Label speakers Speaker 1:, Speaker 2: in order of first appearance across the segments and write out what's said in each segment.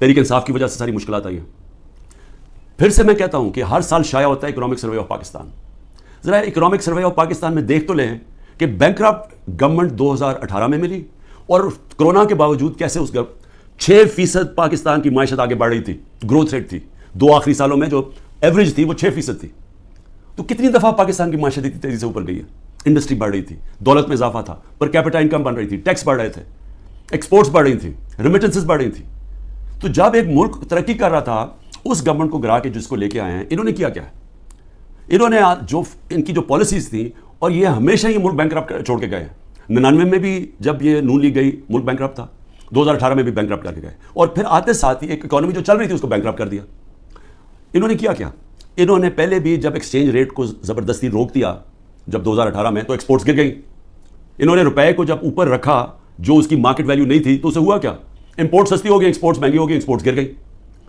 Speaker 1: تحریک انصاف کی وجہ سے ساری مشکلات آئی ہیں. پھر سے میں کہتا ہوں کہ ہر سال شائع ہوتا ہے اکنامک سروے آف پاکستان. ذرا اکنامک سروے آف پاکستان میں دیکھ تو لیں کہ بینکرپٹ گورنمنٹ 2018 میں ملی, اور کرونا کے باوجود کیسے اس 6% پاکستان کی معیشت آگے بڑھ رہی تھی, گروتھ ریٹ تھی 2 آخری سالوں میں جو ایوریج تھی وہ 6% تھی. تو کتنی دفعہ پاکستان کی معیشت اتنی تیزی سے اوپر گئی ہے, انڈسٹری بڑھ رہی تھی, دولت میں اضافہ تھا, پر کیپٹا انکم بن رہی تھی, ٹیکس بڑھ رہے تھے, ایکسپورٹس بڑھ رہی تھی, ریمیٹنسز بڑھ رہی تھی. تو جب ایک ملک ترقی کر رہا تھا, اس گورنمنٹ کو گرا کے جس کو لے کے آئے ہیں, انہوں نے کیا کیا ہے؟ انہوں نے جو ان کی جو پالیسیز تھیں, اور یہ ہمیشہ یہ ملک بینکرپٹ چھوڑ کے گئے ہیں. 99 میں بھی جب یہ نون لیگ گئی ملک بینکرپٹ تھا, 2018 میں بھی بینکرپٹ کر کے گئے, اور پھر آتے ساتھ ہی ایک اکانومی جو چل رہی تھی اس کو بینکرپٹ کر دیا. انہوں نے کیا کیا؟ انہوں نے پہلے بھی جب ایکسچینج ریٹ کو زبردستی روک دیا جب 2018 میں, تو ایکسپورٹس گر گئی. انہوں نے روپے کو جب اوپر رکھا جو اس کی مارکیٹ ویلیو نہیں تھی, تو اسے ہوا کیا؟ امپورٹ سستی ہو گئی, ایکسپورٹس مہنگی ہو گئی, ایکسپورٹس گر گئی.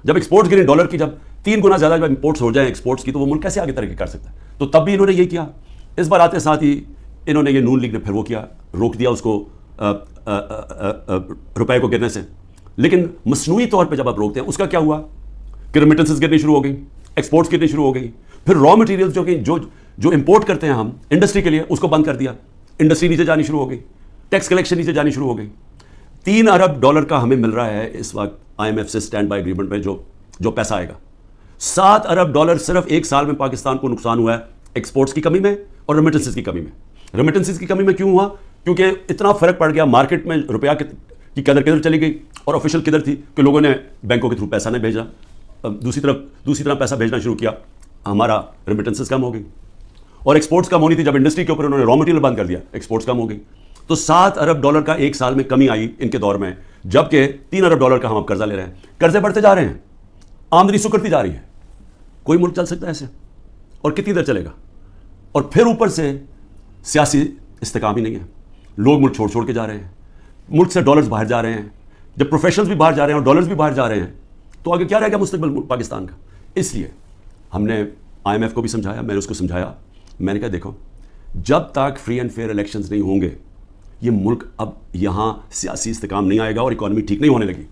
Speaker 1: جب ایکسپورٹس گریں ڈالر کی جب 3 گنا زیادہ جب امپورٹس ہو جائیں ایکسپورٹس کی, تو وہ ملک کیسے آگے ترقی کر سکتا ہے؟ تو تب بھی انہوں نے یہ کیا. اس بار آتے ساتھ ہی انہوں نے یہ نون لیگ نے پھر وہ کیا, روک دیا اس کو روپے کو گرنے سے. لیکن مصنوعی طور پہ جب آپ روکتے ہیں اس کا کیا ہوا کہ ریمیٹنسز گرنی شروع ہو گئی, ایکسپورٹس گرنی شروع ہو گئی. پھر را مٹیریلز جو امپورٹ کرتے ہیں ہم انڈسٹری کے لیے, اس کو بند کر دیا, انڈسٹری نیچے جانی شروع ہو گئی, ٹیکس کلیکشن نیچے جانی شروع ہو گئی. $3 ارب کا ہمیں مل رہا ہے اس وقت IMF سے اسٹینڈ بائی ایگریمنٹ میں جو پیسہ آئے گا. $7 ارب صرف ایک سال میں پاکستان کو نقصان ہوا ہے ایکسپورٹس کی کمی میں اور ریمیٹنسز کی کمی میں. ریمیٹنسز کی کمی میں کیوں ہوا؟ کیونکہ اتنا فرق پڑ گیا مارکیٹ میں, روپیہ کی قدر کدھر چلی گئی اور آفیشیل کدھر تھی, کہ لوگوں نے بینکوں کے تھرو پیسہ نہیں بھیجا, دوسری طرح پیسہ بھیجنا شروع کیا, ہمارا ریمیٹنسز کم ہو گئی. اور ایکسپورٹس کم ہونی تھی, جب انڈسٹری کے اوپر انہوں نے را مٹیریل بند کر دیا, ایکسپورٹس کم ہو گئی. تو $7 ارب کا ایک سال میں کمی آئی ان کے دور میں, جبکہ $3 ارب کا ہم اب قرضہ لے رہے ہیں. قرضے بڑھتے جا رہے ہیں, آمدنی سکڑتی جا رہی ہے. کوئی ملک چل سکتا ہے ایسے؟ اور کتنی دیر چلے گا؟ اور پھر اوپر سے سیاسی استحکام ہی نہیں ہے, لوگ ملک چھوڑ کے جا رہے ہیں, ملک سے ڈالرز باہر جا رہے ہیں. جب پروفیشنلز بھی باہر جا رہے ہیں اور ڈالرز بھی باہر جا رہے ہیں, تو آگے کیا رہے گا مستقبل پاکستان کا؟ اس لیے ہم نے IMF کو بھی سمجھایا, میں نے اس کو سمجھایا, میں نے کہا دیکھو جب تک فری اینڈ فیئر الیکشنز نہیں ہوں گے یہ ملک اب یہاں سیاسی استحکام نہیں آئے گا اور اکانومی ٹھیک نہیں ہونے لگی.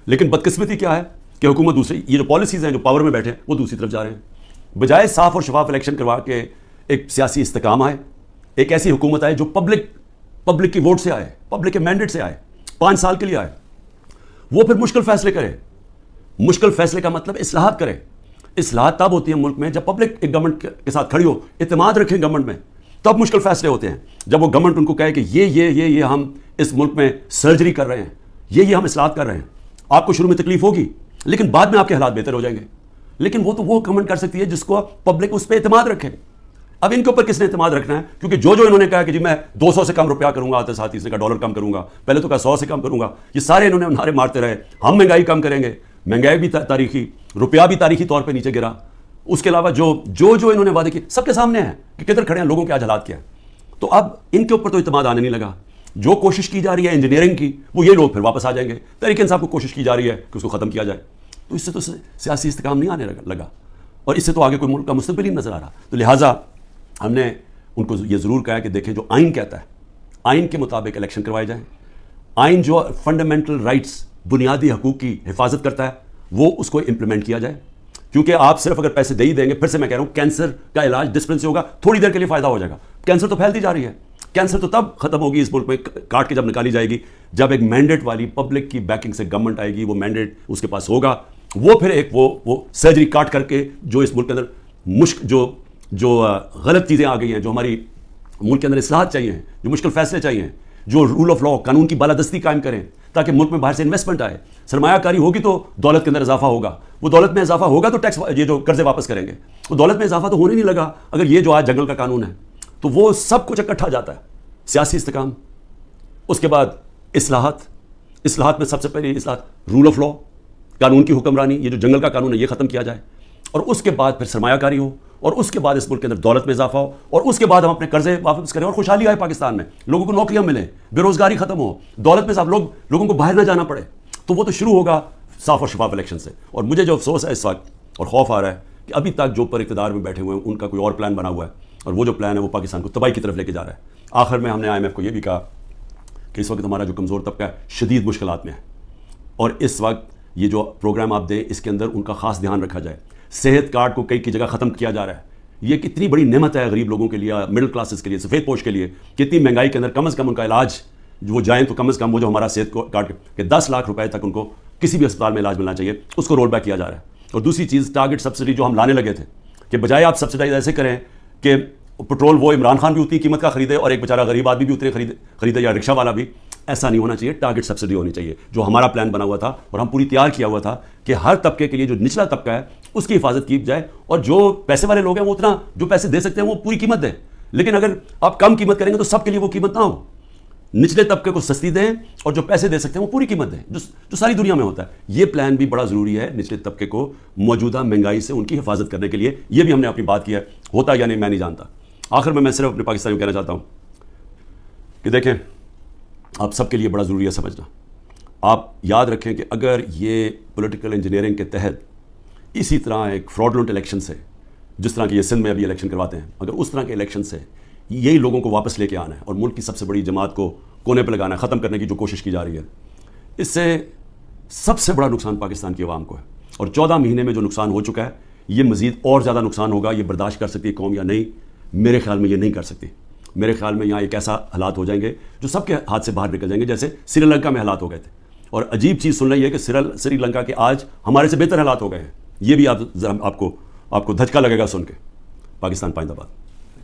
Speaker 1: لیکن بدقسمتی کیا ہے کہ حکومت دوسری, یہ جو پالیسیز ہیں جو پاور میں بیٹھے ہیں وہ دوسری طرف جا رہے ہیں. بجائے صاف اور شفاف الیکشن کروا کے ایک سیاسی استحکام آئے, ایک ایسی حکومت آئے جو پبلک کی ووٹ سے آئے, پبلک کے مینڈیٹ سے آئے, 5 سال کے لیے آئے, وہ پھر مشکل فیصلے کرے. مشکل فیصلے کا مطلب اصلاحات کرے. اصلاحات تب ہوتی ہیں ملک میں جب پبلک ایک گورنمنٹ کے ساتھ کھڑی ہو, اعتماد رکھیں گورنمنٹ میں, تب مشکل فیصلے ہوتے ہیں. جب وہ گورنمنٹ ان کو کہے کہ یہ ہم اس ملک میں سرجری کر رہے ہیں, یہ ہم اصلاحات کر رہے ہیں, آپ کو شروع میں تکلیف ہوگی لیکن بعد میں آپ کے حالات بہتر ہو جائیں گے. لیکن وہ تو وہ گورنمنٹ کر سکتی ہے جس کو پبلک اس پہ اعتماد رکھے. اب ان کے اوپر کس نے اعتماد رکھنا ہے؟ کیونکہ جو انہوں نے کہا کہ جی میں 200 سے کم روپیہ کروں گا, آتے ساتھ اس نے کہا ڈالر کم کروں گا, پہلے تو کہا 100 سے کم کروں گا, یہ سارے انہوں نے نعرے مارتے رہے. ہم مہنگائی کم کریں گے, مہنگائی بھی تاریخی, روپیہ بھی تاریخی طور پہ نیچے گرا. اس کے علاوہ جو انہوں نے وعدے کیے سب کے سامنے ہیں کہ کدھر کھڑے ہیں, لوگوں کے آج حالات کیا ہے. تو اب ان کے اوپر تو اعتماد آنے نہیں لگا. جو کوشش کی جا رہی ہے انجینئرنگ کی, وہ یہ لوگ پھر واپس آ جائیں گے. تحریک انصاف کو کوشش کی جا رہی ہے کہ اس کو ختم کیا جائے. تو اس سے تو سیاسی استحکام نہیں آنے لگا, اور اس سے تو آگے کوئی ملک کا مستقبل ہی نظر آ رہا. تو لہٰذا ہم نے ان کو یہ ضرور کہا کہ دیکھیں جو آئین کہتا ہے, آئین کے مطابق الیکشن کروائے جائیں. آئین جو فنڈامنٹل رائٹس, بنیادی حقوق کی حفاظت کرتا ہے, وہ اس کو امپلیمنٹ کیا جائے. کیونکہ آپ صرف اگر پیسے دے ہی دیں گے, پھر سے میں کہہ رہا ہوں کینسر کا علاج ڈسپلن سے ہوگا, تھوڑی دیر کے لیے فائدہ ہو جائے گا. کینسر تو پھیلتی جا رہی ہے. کینسر تو تب ختم ہوگی اس ملک میں, کاٹ کے جب نکالی جائے گی, جب ایک مینڈیٹ والی پبلک کی بیکنگ سے گورنمنٹ آئے گی, وہ مینڈیٹ اس کے پاس ہوگا, وہ پھر ایک وہ سرجری کاٹ کر کے جو اس ملک کے اندر جو غلط چیزیں آ گئی ہیں, جو ہماری ملک کے اندر اصلاحات چاہیے ہیں, جو مشکل فیصلے چاہیے ہیں, جو رول آف لا, قانون کی بالادستی قائم کریں تاکہ ملک میں باہر سے انویسٹمنٹ آئے, سرمایہ کاری ہوگی تو دولت کے اندر اضافہ ہوگا, وہ دولت میں اضافہ ہوگا تو ٹیکس, یہ جو قرضے واپس کریں گے, وہ دولت میں اضافہ تو ہونے نہیں لگا اگر یہ جو آج جنگل کا قانون ہے. تو وہ سب کچھ اکٹھا جاتا ہے. سیاسی استحکام, اس کے بعد اصلاحات میں سب سے پہلی اصلاحات رول آف لا, قانون کی حکمرانی, یہ جو جنگل کا قانون ہے یہ ختم کیا جائے, اور اس کے بعد پھر سرمایہ کاری ہو, اور اس کے بعد اس ملک کے اندر دولت میں اضافہ ہو, اور اس کے بعد ہم اپنے قرضے واپس کریں اور خوشحالی آئے پاکستان میں, لوگوں کو نوکریاں ملیں, بے روزگاری ختم ہو, دولت میں اضافہ, لوگوں کو باہر نہ جانا پڑے. تو وہ تو شروع ہوگا صاف اور شفاف الیکشن سے. اور مجھے جو افسوس ہے اس وقت اور خوف آ رہا ہے کہ ابھی تک جو پر اقتدار میں بیٹھے ہوئے ہیں ان کا کوئی اور پلان بنا ہوا ہے, اور وہ جو پلان ہے وہ پاکستان کو تباہی کی طرف لے کے جا رہا ہے. آخر میں ہم نے IMF کو یہ بھی کہا کہ اس وقت ہمارا جو کمزور طبقہ ہے شدید مشکلات میں ہے, اور اس وقت یہ جو پروگرام آپ دیں اس کے اندر ان کا خاص دھیان رکھا جائے. صحت کارڈ کو کئی کی جگہ ختم کیا جا رہا ہے. یہ کتنی بڑی نعمت ہے غریب لوگوں کے لیے, مڈل کلاسز کے لیے, سفید پوش کے لیے. کتنی مہنگائی کے اندر کم از کم ان کا علاج وہ جائیں تو کم از کم وہ جو ہمارا صحت کارڈ کہ 10 لاکھ روپے تک ان کو کسی بھی اسپتال میں علاج ملنا چاہیے, اس کو رول بیک کیا جا رہا ہے. اور دوسری چیز ٹارگٹ سبسڈی جو ہم لانے لگے تھے کہ بجائے آپ سبسڈائز ایسے کریں کہ پٹرول وہ عمران خان بھی اتنی قیمت کا خریدے اور ایک بیچارہ غریب آدمی بھی اتنے خریدے یا رکشہ والا بھی, ایسا نہیں ہونا چاہیے. ٹارگٹ سبسڈی ہونی چاہیے جو ہمارا پلان بنا ہوا تھا اور ہم پوری تیار کیا ہوا تھا کہ ہر طبقے کے لیے جو نچلا طبقہ ہے اس کی حفاظت کی جائے, اور جو پیسے والے لوگ ہیں وہ اتنا جو پیسے دے سکتے ہیں وہ پوری قیمت دیں. لیکن اگر آپ کم قیمت کریں گے تو سب کے لیے وہ قیمت نہ ہو. نچلے طبقے کو سستی دیں اور جو پیسے دے سکتے ہیں وہ پوری قیمت دیں, جو ساری دنیا میں ہوتا ہے. یہ پلان بھی بڑا ضروری ہے نچلے طبقے کو موجودہ مہنگائی سے ان کی حفاظت کرنے کے لیے. یہ بھی ہم نے اپنی بات کی ہے, ہوتا یا نہیں میں نہیں جانتا. آخر میں صرف اپنے پاکستانیوں کو کہنا چاہتا ہوں کہ دیکھیں آپ سب کے لیے بڑا ضروری ہے سمجھنا. آپ یاد رکھیں کہ اگر یہ پولیٹیکل انجینئرنگ کے تحت اسی طرح ایک فراڈلنٹ الیکشن سے, جس طرح کہ یہ سندھ میں ابھی الیکشن کرواتے ہیں, اگر اس طرح کے الیکشن سے یہی لوگوں کو واپس لے کے آنا ہے اور ملک کی سب سے بڑی جماعت کو کونے پہ لگانا ہے, ختم کرنے کی جو کوشش کی جا رہی ہے, اس سے سب سے بڑا نقصان پاکستان کی عوام کو ہے. اور 14 مہینے میں جو نقصان ہو چکا ہے یہ مزید اور زیادہ نقصان ہوگا. یہ برداشت کر سکتی ہے قوم یا نہیں؟ میرے خیال میں یہ نہیں کر سکتی. میرے خیال میں یہاں ایک ایسا حالات ہو جائیں گے جو سب کے ہاتھ سے باہر نکل جائیں گے, جیسے سری لنکا میں حالات ہو گئے تھے. اور عجیب چیز سن رہی ہے کہ سری لنکا کے آج ہمارے سے بہتر حالات ہو گئے ہیں. یہ بھی آپ کو دھچکا لگے گا سن کے. پاکستان پائندہ باد.